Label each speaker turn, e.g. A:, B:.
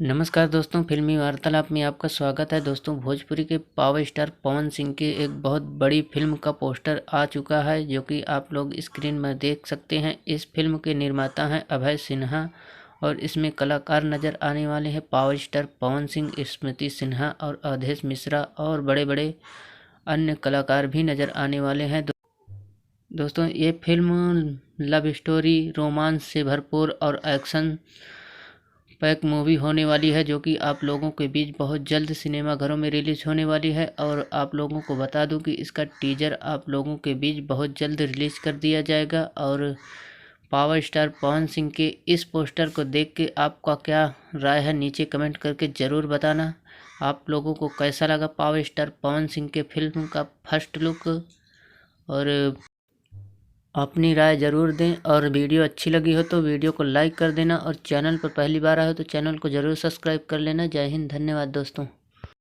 A: नमस्कार दोस्तों, फिल्मी वार्तालाप में आपका स्वागत है। दोस्तों, भोजपुरी के पावर स्टार पवन सिंह की एक बहुत बड़ी फिल्म का पोस्टर आ चुका है, जो कि आप लोग स्क्रीन में देख सकते हैं। इस फिल्म के निर्माता हैं अभय सिन्हा और इसमें कलाकार नज़र आने वाले हैं पावर स्टार पवन सिंह, स्मृति सिन्हा और अवधेश मिश्रा और बड़े बड़े अन्य कलाकार भी नज़र आने वाले हैं। दोस्तों, ये फिल्म लव स्टोरी, रोमांस से भरपूर और एक्शन पैक मूवी होने वाली है, जो कि आप लोगों के बीच बहुत जल्द सिनेमाघरों में रिलीज होने वाली है। और आप लोगों को बता दूं कि इसका टीजर आप लोगों के बीच बहुत जल्द रिलीज कर दिया जाएगा। और पावर स्टार पवन सिंह के इस पोस्टर को देख के आपका क्या राय है, नीचे कमेंट करके ज़रूर बताना। आप लोगों को कैसा लगा पावर स्टार पवन सिंह के फिल्म का फर्स्ट लुक, और अपनी राय ज़रूर दें। और वीडियो अच्छी लगी हो तो वीडियो को लाइक कर देना, और चैनल पर पहली बार आए हो तो चैनल को ज़रूर सब्सक्राइब कर लेना। जय हिंद, धन्यवाद दोस्तों।